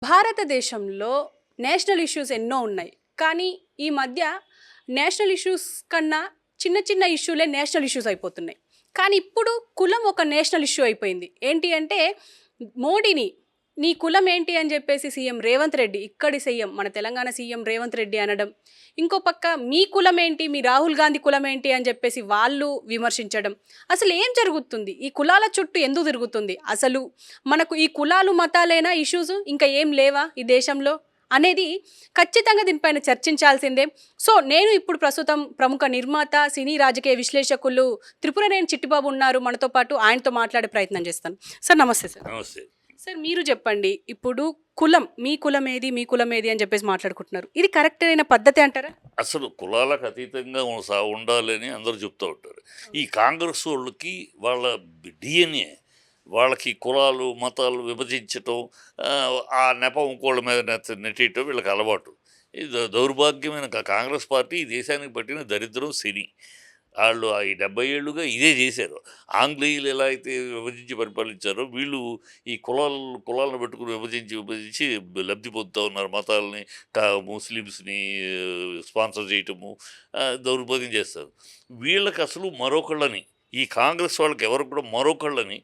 భారతదేశంలో national issues ఎన్నో ఉన్నాయి. కానీ ఈ మధ్య నేషనల్ ఇష్యూస్ కన్నా చిన్న చిన్న ఇష్యూలే నేషనల్ ఇష్యూస్ అయిపోతున్నాయి. కానీ ఇప్పుడు కులం ఒక నేషనల్ ఇష్యూ అయిపోయింది. ఏంటి అంటే మోడీని నీ కులం ఏంటి అని చెప్పేసి సీఎం రేవంత్ రెడ్డి, ఇక్కడి సీఎం మన తెలంగాణ సీఎం రేవంత్ రెడ్డి అనడం. ఇంకో పక్క మీ కులం ఏంటి, మీ రాహుల్ గాంధీ కులం ఏంటి అని చెప్పేసి వాళ్ళు విమర్శించడం. అసలు ఏం జరుగుతుంది? ఈ కులాల చుట్టూ ఎందుకు తిరుగుతుంది? అసలు మనకు ఈ కులాలు మతాలేనా ఇష్యూస్, ఇంకా ఏం లేవా ఈ దేశంలో అనేది ఖచ్చితంగా దీనిపైన చర్చించాల్సిందే. సో నేను ఇప్పుడు ప్రస్తుతం ప్రముఖ నిర్మాత, సినీ రాజకీయ విశ్లేషకులు త్రిపురనేని చిట్టిబాబు ఉన్నారు మనతో పాటు. ఆయనతో మాట్లాడే ప్రయత్నం చేస్తాను. సార్ నమస్తే. సార్ నమస్తే. సార్ మీరు చెప్పండి, ఇప్పుడు కులం, మీ కులం ఏది, మీ కులం ఏది అని చెప్పేసి మాట్లాడుకుంటున్నారు. ఇది కరెక్ట్ అయిన పద్ధతి అంటారా? అసలు కులాలకు అతీతంగా ఉండాలని అందరూ చెప్తూ ఉంటారు. ఈ కాంగ్రెస్ వాళ్ళకి వాళ్ళ డిఎన్ఏ, వాళ్ళకి కులాలు మతాలు విభజించటం, ఆ నెపం ఇంకోళ్ళ మీద నెట్టేయటం వీళ్ళకి అలవాటు. ఇది దౌర్భాగ్యమైన కాంగ్రెస్ పార్టీ ఈ దేశానికి పట్టిన దరిద్రం శని. వాళ్ళు ఈ 70 ఏళ్ళుగా ఇదే చేశారు. ఆంగ్లేయులు ఎలా అయితే విభజించి పరిపాలించారో వీళ్ళు ఈ కులాలను పెట్టుకుని విభజించి లబ్ధి పొందుతూ ఉన్నారు. మతాలని ముస్లిమ్స్ని స్పాన్సర్ చేయటము, దౌర్భాగ్యం చేస్తారు. వీళ్ళకి అసలు మరొకళ్ళని, ఈ కాంగ్రెస్ వాళ్ళకి ఎవరికి కూడా మరొకళ్ళని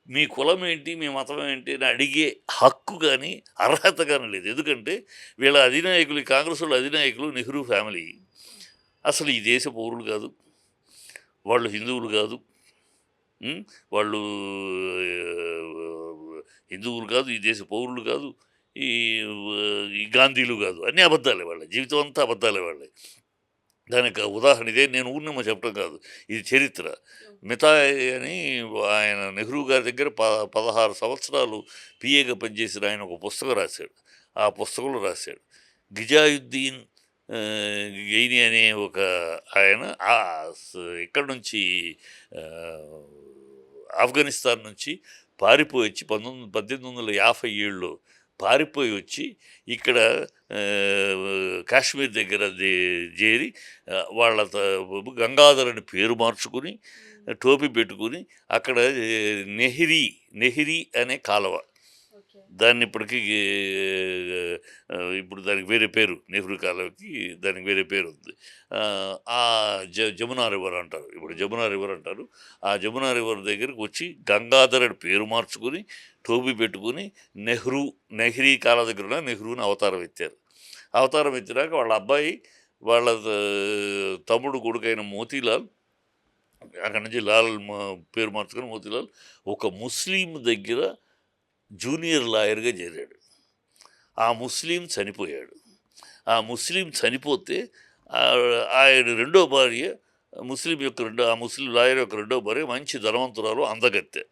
మీ కులం ఏంటి, మీ మతం ఏంటి అని అడిగే హక్కు కానీ అర్హత కానీ లేదు. ఎందుకంటే వీళ్ళ అధినాయకులు, ఈ కాంగ్రెస్ వాళ్ళ అధినాయకులు నెహ్రూ ఫ్యామిలీ అసలు ఈ దేశ పౌరులు కాదు, వాళ్ళు హిందువులు కాదు, వాళ్ళు హిందువులు కాదు, ఈ దేశ పౌరులు కాదు, ఈ ఈ గాంధీలు కాదు. అన్నీ అబద్ధాలే వాళ్ళ జీవితం అంతా అబద్ధాలే వాళ్ళే. దానికి ఉదాహరణ ఇదే, నేను ఊరినేమో చెప్పడం కాదు, ఇది చరిత్ర. మితాయ్ అని ఆయన నెహ్రూ గారి దగ్గర 16 సంవత్సరాలు పిఏగా పనిచేసిన ఆయన ఒక పుస్తకం రాశాడు. ఆ పుస్తకంలో రాశాడు, గిజాయుద్దీన్ గెయిని అనే ఒక ఆయన ఇక్కడ నుంచి ఆఫ్ఘనిస్తాన్ నుంచి పారిపోయి వచ్చి 1857లో పారిపోయి వచ్చి ఇక్కడ కాశ్మీర్ దగ్గర చేరి వాళ్ళ గంగాధర్ పేరు మార్చుకుని టోపీ పెట్టుకుని అక్కడ నెహ్రీ అనే కాలువ, దాన్ని ఇప్పటికీ ఇప్పుడు దానికి వేరే పేరు, నెహ్రూ కాలువకి దానికి వేరే పేరు ఉంది. ఆ జమునా రివర్ అంటారు, ఇప్పుడు జమునా రివర్ అంటారు. ఆ జమునా రివర్ దగ్గరికి వచ్చి గంగాధరుడు పేరు మార్చుకుని టోపీ పెట్టుకుని నెహ్రీ కాలువ దగ్గర ఉన్న నెహ్రూని అవతారం ఎత్తారు. అవతారం ఎత్తినాక వాళ్ళ అబ్బాయి, వాళ్ళ తమ్ముడు కొడుకైన మోతీలాల్, అక్కడి నుంచి లాల్ పేరు మార్చుకుని మోతీలాల్ ఒక ముస్లిం దగ్గర జూనియర్ లాయర్గా చేరాడు. ఆ ముస్లిం చనిపోయాడు. ఆ ముస్లిం చనిపోతే ఆయన రెండో భార్య, ఆ ముస్లిం లాయర్ యొక్క రెండో భార్య మంచి ధనవంతురాలు, అందగత్తె.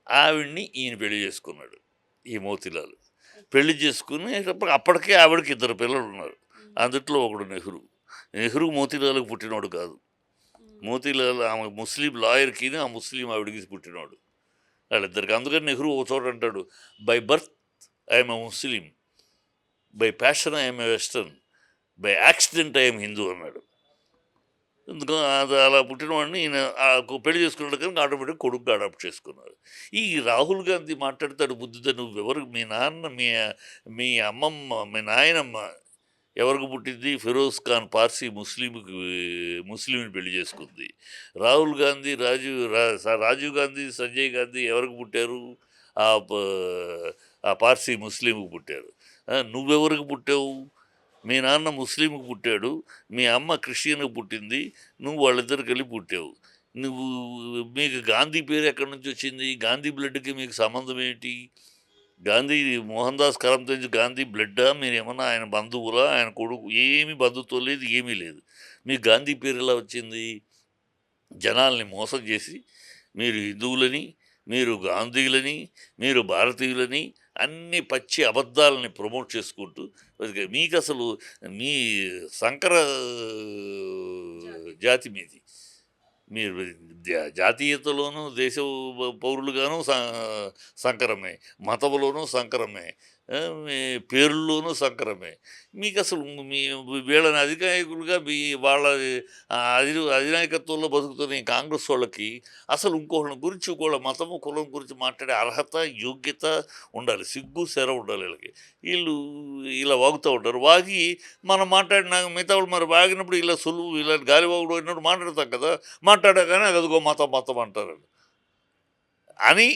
ఆవిడ్ని ఈయన పెళ్లి చేసుకున్నాడు, ఈ మోతీలాల్. పెళ్లి చేసుకునేటప్పుడు అప్పటికే ఆవిడకి 2 పిల్లలు ఉన్నారు. అందుట్లో ఒకడు నెహ్రూ మోతీలాల్కి పుట్టినోడు కాదు. మోతీలాల్ ఆమె ముస్లిం లాయర్కి, ఆ ముస్లిం ఆవిడకి పుట్టినోడు వాళ్ళిద్దరికి. అందుకని నెహ్రూ ఒక చోట అంటాడు, by birth I'm a Muslim, by passion I'm a western, by accident I'm Hindu అన్నాడు. ఎందుకు అలా పుట్టినవాడిని ఈయన పెళ్లి చేసుకున్నాడు, కానీ ఆటోమేటిక్ కొడుకు అడాప్ట్ చేసుకున్నారు. ఈ రాహుల్ గాంధీ మాట్లాడతాడు, బుద్ధితో నువ్వెవరు, మీ నాన్న, మీ అమ్మమ్మ, మీ నాయనమ్మ ఎవరికి పుట్టింది? ఫిరోజ్ ఖాన్ పార్సీ ముస్లింని పెళ్లి చేసుకుంది. రాహుల్ గాంధీ, రాజీవ్ గాంధీ, సంజయ్ గాంధీ ఎవరికి పుట్టారు? ఆ పార్సీ ముస్లింకి పుట్టారు. నువ్వెవరికి పుట్టావు? మీ నాన్న ముస్లింకి పుట్టాడు, మీ అమ్మ క్రిస్టియన్కి పుట్టింది, నువ్వు వాళ్ళిద్దరికి వెళ్ళి పుట్టావు. మీకు గాంధీ పేరు ఎక్కడి నుంచి వచ్చింది? గాంధీ బ్లడ్కి మీకు సంబంధం ఏంటి? గాంధీ, మోహన్ దాస్ కరమ్చంద్ గాంధీ బ్లడ్డా? మీరు ఏమన్నా ఆయన బంధువులా? ఆయన కొడుకు? ఏమీ బంధుత్వం లేదు, ఏమీ లేదు. మీకు గాంధీ పేరు ఎలా వచ్చింది? జనాల్ని మోసం చేసి మీరు హిందువులని, మీరు గాంధీలని, మీరు భారతీయులని అన్ని పచ్చి అబద్ధాలని ప్రమోట్ చేసుకుంటూ మీకు అసలు మీ సంకర జాతి మీది. మీరు జాతీయతలోనూ దేశ పౌరులుగాను సంకరమే, మతంలోనూ సంకరమే, మీ పేర్లలోనూ సంకరమే. మీకు అసలు మీ వీళ్ళని అధినాయకులుగా వాళ్ళ అధినాయకత్వంలో బతుకుతున్న ఈ కాంగ్రెస్ వాళ్ళకి అసలు ఇంకోళ్ళ గురించి ఇంకోళ్ళ మతము కులం గురించి మాట్లాడే అర్హత యోగ్యత ఉండాలి, సిగ్గు శర ఉండాలి వీళ్ళకి. వీళ్ళు ఇలా వాగుతూ ఉంటారు, వాగి మనం మాట్లాడినా మిగతా వాళ్ళు మరి వాగినప్పుడు ఇలా సులువు ఇలా గాలివాగుడు అయినప్పుడు మాట్లాడతాం కదా, మాట్లాడగానే అదిగో మతం మతం అంటారు అని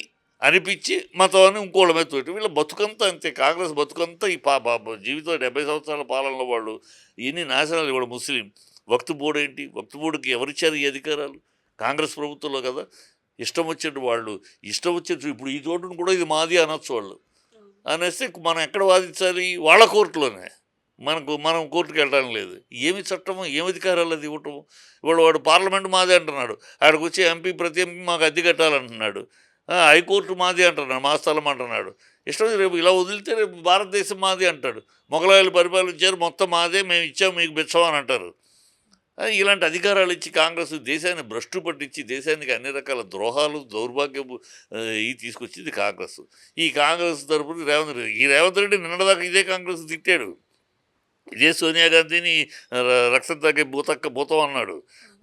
అనిపించి మతం అని ఇంకోళ్ళ మీద తోటి వీళ్ళ బతుకంతా అంతే. కాంగ్రెస్ బతుకంతా ఈ జీవితం 70 సంవత్సరాల పాలనలో వాళ్ళు ఎన్ని నాశనాలు. ఇవాడు ముస్లిం వక్తు బోర్డు ఏంటి, వక్తు బోర్డుకి ఎవరిచ్చారు ఈ అధికారాలు? కాంగ్రెస్ ప్రభుత్వంలో కదా. ఇష్టం వచ్చినట్టు వాళ్ళు ఇష్టం వచ్చేట్టు ఇప్పుడు ఈ చోటును కూడా ఇది మాది అనొచ్చు వాళ్ళు. అనేస్తే మనం ఎక్కడ వాదించాలి? వాళ్ళ కోర్టులోనే. మనం కోర్టుకు వెళ్ళడం లేదు. ఏమి చట్టము, ఏమి అధికారాలు అది ఇవ్వటం? వాడు పార్లమెంట్ మాదే అంటున్నాడు, ఆడికి వచ్చి ఎంపీ ప్రతి ఎంపీ మాకు అద్దె కట్టాలంటున్నాడు. హైకోర్టు మాది అంటున్నాడు, మా స్థలం అంటున్నాడు. ఇష్టం రేపు ఇలా వదిలితే రేపు భారతదేశం మాది అంటాడు. మొఘలాయలు పరిపాలించారు, మొత్తం మాదే, మేము ఇచ్చాము మీకు బిచ్చం అని అంటారు. ఇలాంటి అధికారాలు ఇచ్చి కాంగ్రెస్ దేశాన్ని భ్రష్టు పట్టించి దేశానికి అన్ని రకాల ద్రోహాలు దౌర్భాగ్యము ఇవి తీసుకొచ్చింది కాంగ్రెస్. ఈ కాంగ్రెస్ తరపున రేవంత్ రెడ్డి నిన్నదాకా ఇదే కాంగ్రెస్ తిట్టాడు. ఇదే సోనియా గాంధీని రక్తం తగ్గే భూతం అన్నాడు,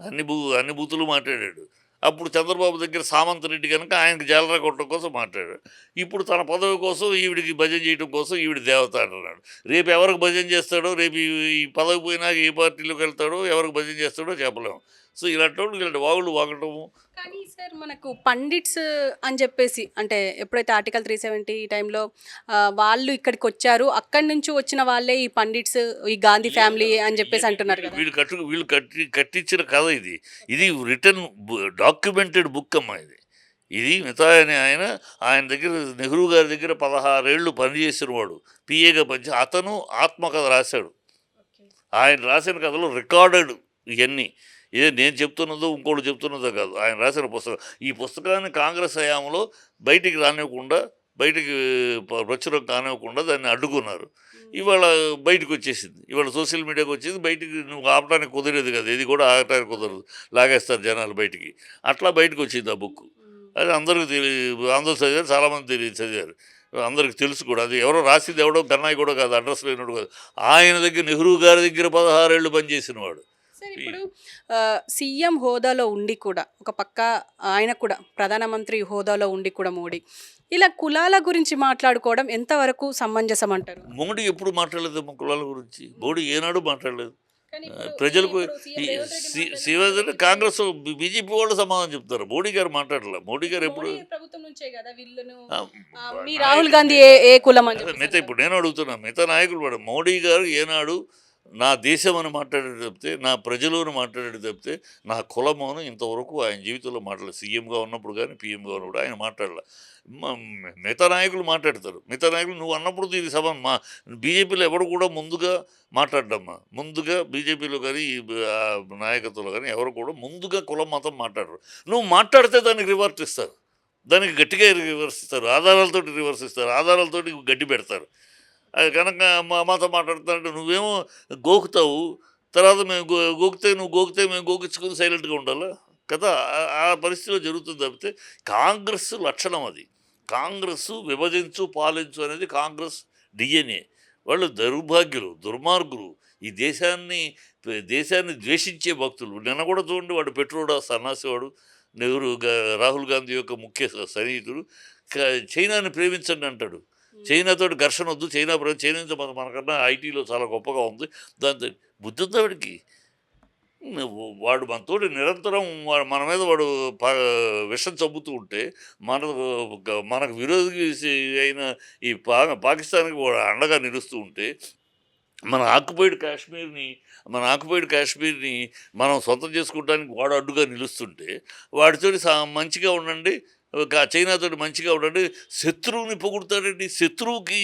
అన్ని బూతులు మాట్లాడాడు. అప్పుడు చంద్రబాబు దగ్గర సామంత్ రెడ్డి కనుక ఆయనకు జాలరా కొట్టడం కోసం మాట్లాడాడు. ఇప్పుడు తన పదవి కోసం ఈవిడికి భజన చేయడం కోసం ఈవిడి దేవత అంటున్నాడు. రేపు ఎవరికి భజన చేస్తాడో, రేపు ఈ పదవి పోయినాక ఏ పార్టీలోకి వెళ్తాడో, ఎవరికి భజన చేస్తాడో చెప్పలేము. సో ఇలాంటి వాళ్ళు ఇలాంటి వాగులు వాగటము. కానీ సార్ మనకు పండిట్స్ అని చెప్పేసి అంటే ఎప్పుడైతే ఆర్టికల్ 370 ఈ టైంలో వాళ్ళు ఇక్కడికి వచ్చారు, అక్కడి నుంచి వచ్చిన వాళ్ళే ఈ పండిట్స్, ఈ గాంధీ ఫ్యామిలీ అని చెప్పేసి అంటున్నారు కదా. వీళ్ళు కట్టించిన కథ ఇది. ఇది రిటర్న్ డాక్యుమెంటెడ్ బుక్ అమ్మా ఇది. ఇది మిగతా ఆయన దగ్గర నెహ్రూ గారి దగ్గర 16 ఏళ్ళు పనిచేసిన వాడు, పిఏగా పనిచేసి అతను ఆత్మకథ రాశాడు. ఆయన రాసిన కథలో రికార్డెడ్ ఇవన్నీ. ఇదే నేను చెప్తున్నదో ఇంకోటి చెప్తున్నదో కాదు, ఆయన రాసిన పుస్తకం. ఈ పుస్తకాన్ని కాంగ్రెస్ హయాంలో బయటికి రానివ్వకుండా, బయటికి ప్రచురం కానివ్వకుండా దాన్ని అడ్డుకున్నారు. ఇవాళ బయటకు వచ్చేసింది, ఇవాళ సోషల్ మీడియాకి వచ్చేది. బయటికి నువ్వు ఆపడానికి కుదిరేది కదా, ఇది కూడా ఆగటానికి కుదరదు, లాగేస్తారు జనాలు బయటికి. అట్లా బయటకు వచ్చింది ఆ బుక్. అది అందరికీ అందరూ చదివారు, చాలామంది చదివారు, అందరికి తెలుసు కూడా. అది ఎవరో రాసింది ఎవడో గన్నాయి కూడా కాదు, అడ్రస్ లేనివాడు కాదు. ఆయన దగ్గర నెహ్రూ గారి దగ్గర 16 ఏళ్ళు పనిచేసిన వాడు. సార్ ఇప్పుడు సీఎం హోదాలో ఉండి కూడా ఒక పక్క ఆయన కూడా ప్రధానమంత్రి హోదాలో ఉండి కూడా మోడీ ఇలా కులాల గురించి మాట్లాడుకోవడం ఎంతవరకు సమంజసం అంటారు? మోడీ ఎప్పుడు మాట్లాడలేదు కులాల గురించి. మోడీ ఏనాడు మాట్లాడలేదు. ప్రజలకు శ్రీవారి కాంగ్రెస్ బీజేపీ వాళ్ళు సమాధానం చెప్తారు, మోడీ గారు మాట్లాడలే. మోడీ గారు ఎప్పుడు రాహుల్ గాంధీ ఏ కులం మిగతా ఇప్పుడు నేను అడుగుతున్నా మిగతా నాయకులు కూడా, మోడీ గారు ఏనాడు నా దేశం అని మాట్లాడేది తప్పితే, నా ప్రజలు అని మాట్లాడేది తప్పితే, నా కులమును ఇంతవరకు ఆయన జీవితంలో మాట్లాడలేదు. సీఎంగా ఉన్నప్పుడు కానీ పీఎంగా ఉన్నప్పుడు ఆయన మాట్లాడలే. మిగతా నాయకులు మాట్లాడతారు. మిగతా నాయకులు నువ్వు అన్నప్పుడు ఇది మా బీజేపీలో ఎవరు కూడా ముందుగా మాట్లాడమ్మా. ముందుగా బీజేపీలో కానీ నాయకత్వంలో కానీ ఎవరు కూడా ముందుగా కులం మతం మాట్లాడరు. నువ్వు మాట్లాడితే దానికి రివర్స్ ఇస్తారు, దానికి గట్టిగా రివర్స్ ఇస్తారు, ఆధారాలతోటి రివర్స్ ఇస్తారు, ఆధారాలతోటి గడ్డి పెడతారు. అది కనుక మాతో మాట్లాడుతానంటే నువ్వేమో గోకుతావు, తర్వాత మేము గోకితే మేము గోకించుకుని సైలెంట్గా ఉండాలా కదా. ఆ పరిస్థితిలో జరుగుతుంది తప్పితే కాంగ్రెస్ లక్షణం అది. కాంగ్రెస్ విభజించు పాలించు అనేది కాంగ్రెస్ డిఎన్ఏ. వాళ్ళు దౌర్భాగ్యులు, దుర్మార్గులు, ఈ దేశాన్ని ద్వేషించే భక్తులు. నిన్న కూడా చూడండి, వాడు పెట్రోడా సన్నాసివాడు, రాహుల్ గాంధీ యొక్క ముఖ్య సన్నిహితుడు చైనాని ప్రేమించండి అంటాడు. చైనాతో ఘర్షణ వద్దు, చైనా నుంచి మనకన్నా ఐటీలో చాలా గొప్పగా ఉంది. దాంతో బుద్ధి ఉందా వాడికి? వాడు మనతోటి నిరంతరం మన మీద వాడు విషం చంపుతూ ఉంటే, మనకు విరోధి అయిన ఈ పాకిస్తాన్కి వాడు అండగా నిలుస్తూ ఉంటే, మన ఆక్యుపైడ్ కాశ్మీర్ని మనం సొంతం చేసుకోవడానికి వాడు అడ్డుగా నిలుస్తుంటే, వాడితో మంచిగా ఉండండి, చైనాతో మంచిగా ఉండండి. శత్రువుని పొగుడుతాడండి, శత్రువుకి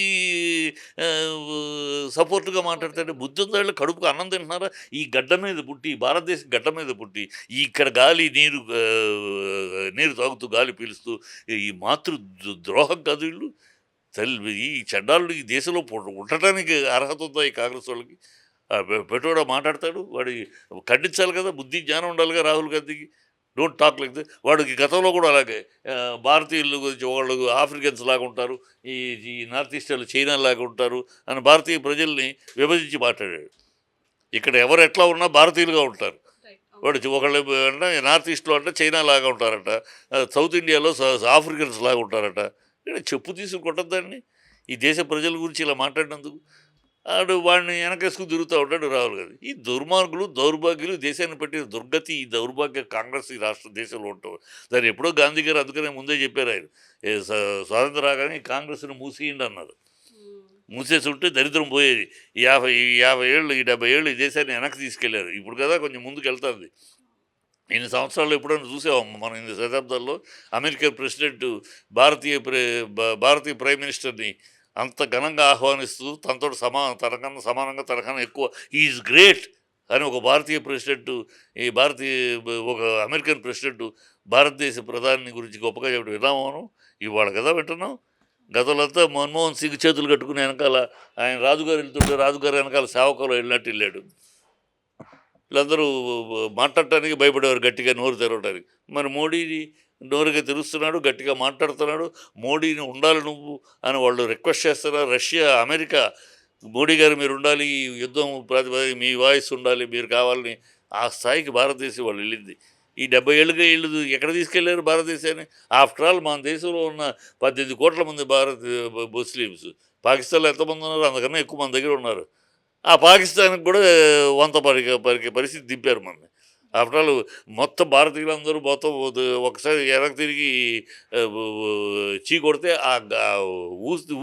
సపోర్ట్గా మాట్లాడతాడు. బుద్ధి ఉందా? కడుపుకు అన్నం తింటున్నారా? ఈ గడ్డ మీద పుట్టి, భారతదేశం గడ్డ మీద పుట్టి, ఇక్కడ గాలి నీరు తాగుతూ గాలి పీలుస్తూ ఈ మాతృ ద్రోహం కాదు వీళ్ళు. ఈ చెడ్డాళ్ళు ఈ దేశంలో ఉండటానికి అర్హత ఉందా ఈ కాంగ్రెస్ వాళ్ళకి? పెట్టుబడి మాట్లాడతాడు, వాడి ఖండించాలి కదా, బుద్ధి జ్ఞానం ఉండాలిగా రాహుల్ గాంధీకి. Don't talk like this. వాడికి గతంలో కూడా అలాగే భారతీయుల గురించి వాళ్ళు ఆఫ్రికన్స్ లాగా ఉంటారు, ఈ ఈ నార్త్ ఈస్ట్ వాళ్ళు చైనా లాగా ఉంటారు అని భారతీయ ప్రజల్ని విభజించి మాట్లాడాడు. ఇక్కడ ఎవరు ఎట్లా ఉన్నా భారతీయులుగా ఉంటారు. వాడు ఒకళ్ళు అంటే నార్త్ ఈస్ట్లో అంటే చైనా లాగా ఉంటారట, సౌత్ ఇండియాలో ఆఫ్రికన్స్ లాగా ఉంటారట. చెప్పు తీసుకుని కొట్టద్దాన్ని ఈ దేశ ప్రజల గురించి ఇలా మాట్లాడినందుకు. ఆడు వాడిని వెనకేసుకుని తిరుగుతూ ఉంటాడు రాహుల్ గాంధీ. ఈ దుర్మార్గులు దౌర్భాగ్యులు దేశాన్ని పెట్టిన దుర్గతి, ఈ దౌర్భాగ్య కాంగ్రెస్ ఈ రాష్ట్ర దేశంలో ఉంటాం. దాన్ని ఎప్పుడో గాంధీ గారు అందుకనే ముందే చెప్పారు ఆయన, స్వాతంత్రం రాగానే ఈ కాంగ్రెస్ను మూసేయండి అన్నారు. మూసేసి ఉంటే దరిద్రం పోయేది. ఈ 50 ఏళ్ళు, ఈ 70 ఏళ్ళు ఈ దేశాన్ని వెనక్కి తీసుకెళ్లారు. ఇప్పుడు కదా కొంచెం ముందుకు వెళ్తుంది. ఇన్ని సంవత్సరాల్లో ఎప్పుడైనా చూసాం మనం ఇన్ని శతాబ్దాల్లో అమెరికన్ ప్రెసిడెంట్ భారతీయ ప్రైమ్ మినిస్టర్ని అంత ఘనంగా ఆహ్వానిస్తూ తనతో తనకన్నా సమానంగా తనకన్నా ఎక్కువ ఈజ్ గ్రేట్ అని ఒక భారతీయ ప్రెసిడెంట్, ఒక అమెరికన్ ప్రెసిడెంట్ భారతదేశ ప్రధాని గురించి గొప్పగా చెప్పడం విన్నాము మనం. ఇవాళ కదా వింటున్నాం. గతంలో మన్మోహన్ సింగ్ చేతులు కట్టుకుని వెనకాల ఆయన రాజుగారు వెళ్తుంటే రాజుగారు వెనకాల సేవకులు వెళ్ళినట్టు వెళ్ళాడు. వీళ్ళందరూ మాట్లాడటానికి భయపడేవారు, గట్టిగా నోరు తెరవడానికి. మరి మోడీని నోరుగా తెరుస్తున్నాడు, గట్టిగా మాట్లాడుతున్నాడు. మోడీని ఉండాలి నువ్వు అని వాళ్ళు రిక్వెస్ట్ చేస్తున్నారు. రష్యా, అమెరికా, మోడీ గారు మీరు ఉండాలి, ఈ యుద్ధం ప్రాతిపదిక మీ వాయిస్ ఉండాలి, మీరు కావాలని ఆ స్థాయికి భారతదేశం వాళ్ళు వెళ్ళింది. ఈ 70 ఏళ్ళుగా వీళ్ళు ఎక్కడ తీసుకెళ్లారు భారతదేశాన్ని? ఆఫ్టర్ ఆల్ మన దేశంలో ఉన్న 18 కోట్ల మంది ముస్లిమ్స్, పాకిస్తాన్లో ఎంతమంది ఉన్నారు? అందుకన్నా ఎక్కువ మన దగ్గర ఉన్నారు. ఆ పాకిస్తాన్కి కూడా వంత పరికే పరిస్థితి దింపారు మనని. ఆఫ్టర్ ఆల్ మొత్తం భారతీయులందరూ మొత్తం ఒకసారి వెనక్కి తిరిగి చీ కొడితే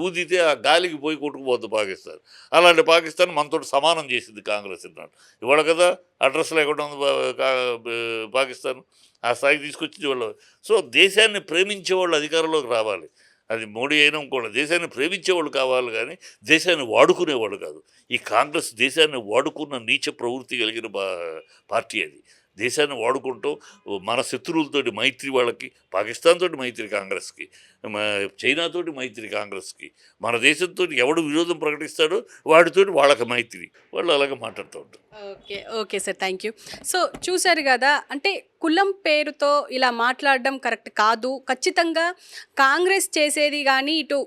ఊదితే ఆ గాలికి పోయి కొట్టుకుపోద్ది పాకిస్తాన్. అలాంటి పాకిస్తాన్ మనతో సమానం చేసింది కాంగ్రెస్ నాడు. ఇవాళ కదా అడ్రస్ లేకుండా ఉంది పాకిస్తాన్. ఆ స్థాయికి తీసుకొచ్చింది వాళ్ళు. సో దేశాన్ని ప్రేమించే వాళ్ళు అధికారంలోకి రావాలి. అది మోడీ అయినా ఇంకోటి, దేశాన్ని ప్రేమించేవాళ్ళు కావాలి కానీ దేశాన్ని వాడుకునేవాళ్ళు కాదు. ఈ కాంగ్రెస్ దేశాన్ని వాడుకున్న నీచ ప్రవృత్తి కలిగిన పార్టీ అది. దేశాన్ని వాడుకుంటూ మన శత్రువులతోటి మైత్రి, వాళ్ళకి పాకిస్తాన్ తోటి మైత్రి కాంగ్రెస్కి, చైనాతోటి మైత్రి కాంగ్రెస్కి, మన దేశంతో ఎవడు విరోధం ప్రకటిస్తాడో వాడితోటి వాళ్ళకి మైత్రి. వాళ్ళు అలాగే మాట్లాడుతూ ఉంటారు. Okay, okay sir, thank you. So చూశారు కదా, అంటే కులం పేరుతో ఇలా మాట్లాడడం కరెక్ట్ కాదు. ఖచ్చితంగా కాంగ్రెస్ చేసేది కానీ ఇటు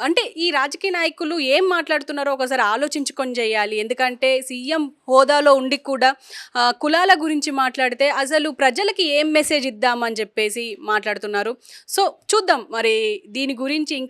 అంటే ఈ రాజకీయ నాయకులు ఏం మాట్లాడుతున్నారో ఒకసారి ఆలోచించుకొని చేయాలి. ఎందుకంటే సీఎం హోదాలో ఉండి కూడా కులాల గురించి మాట్లాడితే అసలు ప్రజలకి ఏం మెసేజ్ ఇద్దామని చెప్పేసి మాట్లాడుతున్నారు. సో చూద్దాం మరి దీని గురించి ఇంకా